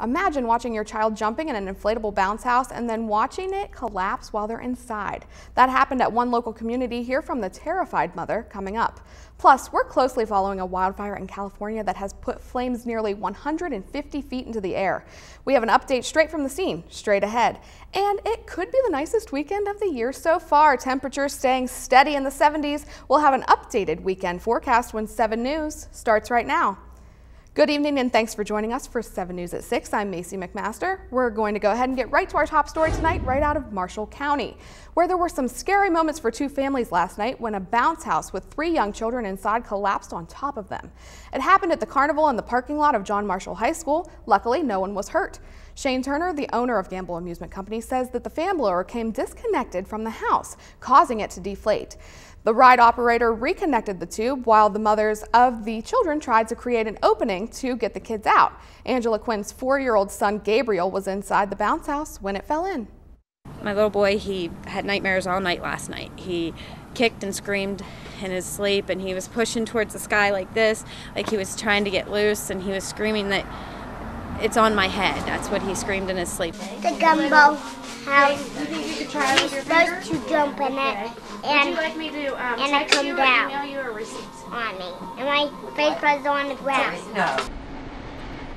Imagine watching your child jumping in an inflatable bounce house and then watching it collapse while they're inside. That happened at one local community. Hear from the terrified mother coming up. Plus, we're closely following a wildfire in California that has put flames nearly 150 feet into the air. We have an update straight from the scene, straight ahead. And it could be the nicest weekend of the year so far. Temperatures staying steady in the 70s. We'll have an updated weekend forecast when 7 News starts right now. Good evening and thanks for joining us for 7 News at 6. I'm Macy McMaster. We're going to go ahead and get right to our top story tonight, right out of Marshall County, where there were some scary moments for 2 families last night when a bounce house with 3 young children inside collapsed on top of them. It happened at the carnival in the parking lot of John Marshall High School. Luckily, no one was hurt. Shane Turner, the owner of Gamble Amusement Company, says that the fan blower came disconnected from the house, causing it to deflate. The ride operator reconnected the tube while the mothers of the children tried to create an opening to get the kids out. Angela Quinn's 4-year-old son Gabriel was inside the bounce house when it fell in. My little boy, he had nightmares all night last night. He kicked and screamed in his sleep, and he was pushing towards the sky like this, like he was trying to get loose, and he was screaming that it's on my head. That's what he screamed in his sleep. The gumbo house. You think you could try it with your finger? Supposed to jump in it, and would you like me to it come you down or email you a receipt on me, and my face was on the ground. No.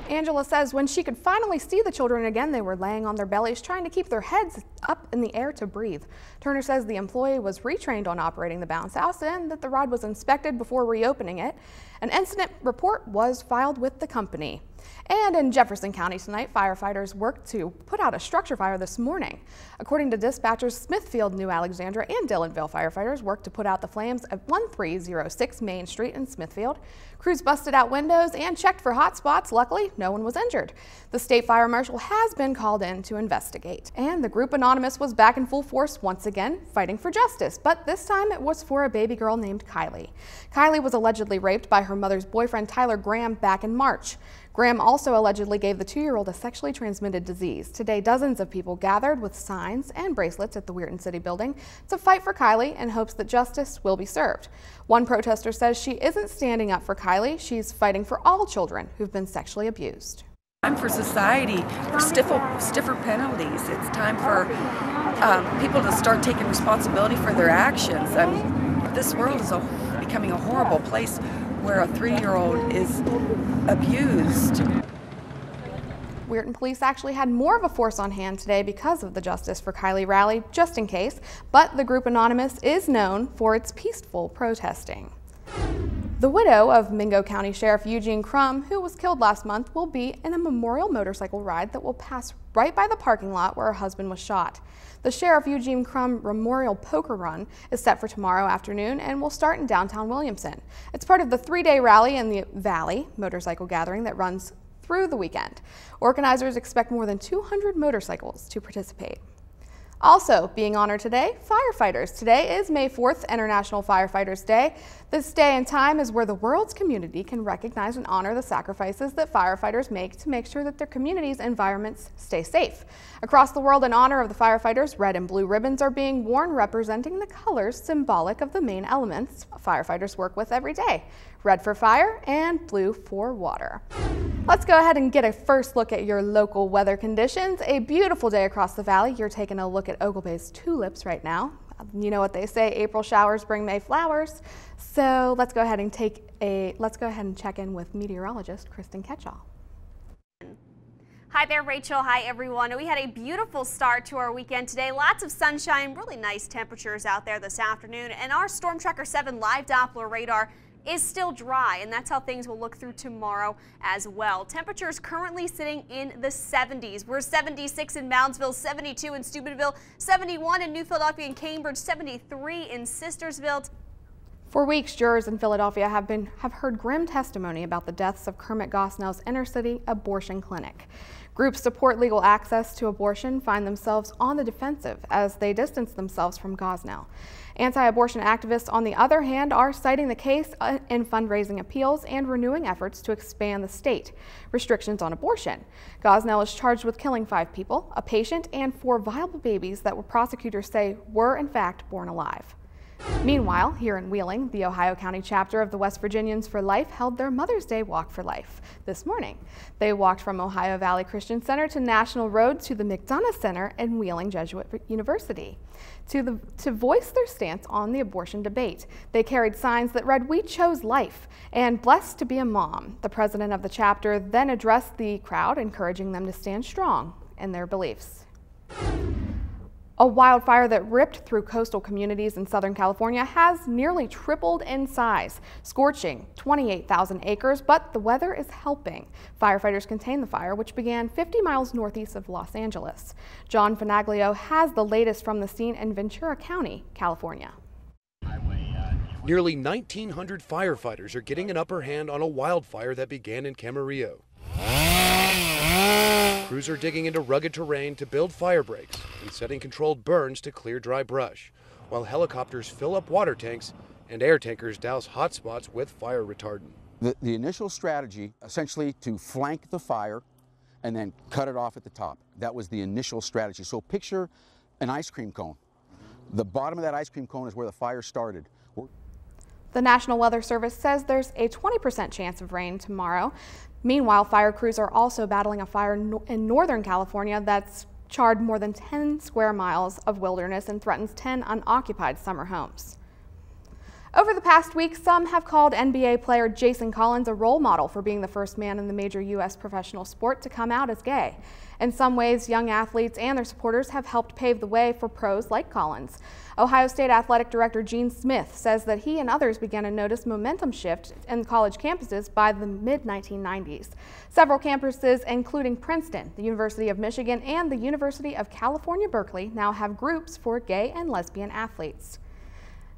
Angela says when she could finally see the children again, they were laying on their bellies, trying to keep their heads up in the air to breathe. Turner says the employee was retrained on operating the bounce house and that the ride was inspected before reopening it. An incident report was filed with the company. And in Jefferson County tonight, firefighters worked to put out a structure fire this morning. According to dispatchers, Smithfield, New Alexandria, and Dillonville firefighters worked to put out the flames at 1306 Main Street in Smithfield. Crews busted out windows and checked for hot spots. Luckily, no one was injured. The state fire marshal has been called in to investigate. And the group Anonymous was back in full force once again, fighting for justice, but this time it was for a baby girl named Kylie. Kylie was allegedly raped by her mother's boyfriend, Tyler Graham, back in March. Graham also allegedly gave the 2-year-old a sexually transmitted disease. Today, dozens of people gathered with signs and bracelets at the Weirton City building to fight for Kylie in hopes that justice will be served. One protester says she isn't standing up for Kylie, she's fighting for all children who've been sexually abused. Time for society for stiffer penalties. It's time for people to start taking responsibility for their actions. This world is becoming a horrible place where a 3-year-old is abused. Weirton police actually had more of a force on hand today because of the Justice for Kylie rally, just in case, but the group Anonymous is known for its peaceful protesting. The widow of Mingo County Sheriff Eugene Crum, who was killed last month, will be in a memorial motorcycle ride that will pass right by the parking lot where her husband was shot. The Sheriff Eugene Crum Memorial Poker Run is set for tomorrow afternoon and will start in downtown Williamson. It's part of the 3-day rally in the Valley motorcycle gathering that runs through the weekend. Organizers expect more than 200 motorcycles to participate. Also being honored today, firefighters. Today is May 4th, International Firefighters Day. This day and time is where the world's community can recognize and honor the sacrifices that firefighters make to make sure that their communities' environments stay safe. Across the world, in honor of the firefighters, red and blue ribbons are being worn representing the colors symbolic of the main elements firefighters work with every day. Red for fire and blue for water. Let's go ahead and get a first look at your local weather conditions. A beautiful day across the valley. You're taking a look at Ogle Bay's tulips right now. You know what they say, April showers bring May flowers. So let's go ahead and check in with meteorologist Kristen Ketchall. Hi there, Rachel. Hi, everyone. We had a beautiful start to our weekend today. Lots of sunshine, really nice temperatures out there this afternoon. And our Storm Tracker 7 live Doppler radar is still dry, and that's how things will look through tomorrow as well. Temperatures currently sitting in the 70s. We're 76 in Moundsville, 72 in Steubenville, 71 in New Philadelphia and Cambridge, 73 in Sistersville. For weeks, jurors in Philadelphia have heard grim testimony about the deaths of Kermit Gosnell's inner-city abortion clinic. Groups support legal access to abortion find themselves on the defensive as they distance themselves from Gosnell. Anti-abortion activists, on the other hand, are citing the case in fundraising appeals and renewing efforts to expand the state restrictions on abortion. Gosnell is charged with killing 5 people, a patient, and 4 viable babies that prosecutors say were in fact born alive. Meanwhile, here in Wheeling, the Ohio County chapter of the West Virginians for Life held their Mother's Day Walk for Life this morning. They walked from Ohio Valley Christian Center to National Road to the McDonough Center and Wheeling Jesuit University to voice their stance on the abortion debate. They carried signs that read, "We chose life," and "Blessed to be a mom." The president of the chapter then addressed the crowd, encouraging them to stand strong in their beliefs. A wildfire that ripped through coastal communities in Southern California has nearly tripled in size, scorching 28,000 acres, but the weather is helping. Firefighters contained the fire, which began 50 miles northeast of Los Angeles. John Fanaglio has the latest from the scene in Ventura County, California. Nearly 1,900 firefighters are getting an upper hand on a wildfire that began in Camarillo. Crews are digging into rugged terrain to build fire breaks and setting controlled burns to clear dry brush, while helicopters fill up water tanks and air tankers douse hot spots with fire retardant. The initial strategy, essentially to flank the fire and then cut it off at the top. That was the initial strategy. So picture an ice cream cone. The bottom of that ice cream cone is where the fire started. The National Weather Service says there's a 20% chance of rain tomorrow. Meanwhile, fire crews are also battling a fire in Northern California that's charred more than 10 square miles of wilderness and threatens 10 unoccupied summer homes. Over the past week, some have called NBA player Jason Collins a role model for being the first man in the major U.S. professional sport to come out as gay. In some ways, young athletes and their supporters have helped pave the way for pros like Collins. Ohio State Athletic Director Gene Smith says that he and others began to notice momentum shift in college campuses by the mid-1990s. Several campuses, including Princeton, the University of Michigan, and the University of California, Berkeley, now have groups for gay and lesbian athletes.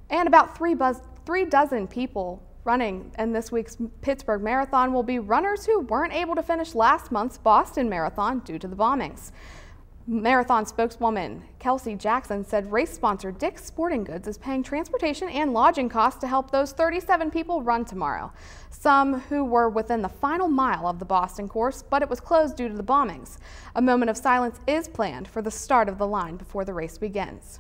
And about 3 dozen people running in this week's Pittsburgh Marathon will be runners who weren't able to finish last month's Boston Marathon due to the bombings. Marathon spokeswoman Kelsey Jackson said race sponsor Dick's Sporting Goods is paying transportation and lodging costs to help those 37 people run tomorrow. Some who were within the final mile of the Boston course, but it was closed due to the bombings. A moment of silence is planned for the start of the line before the race begins.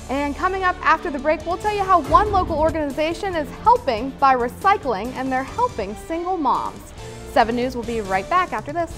And coming up after the break, we'll tell you how one local organization is helping by recycling, and they're helping single moms. 7 News will be right back after this.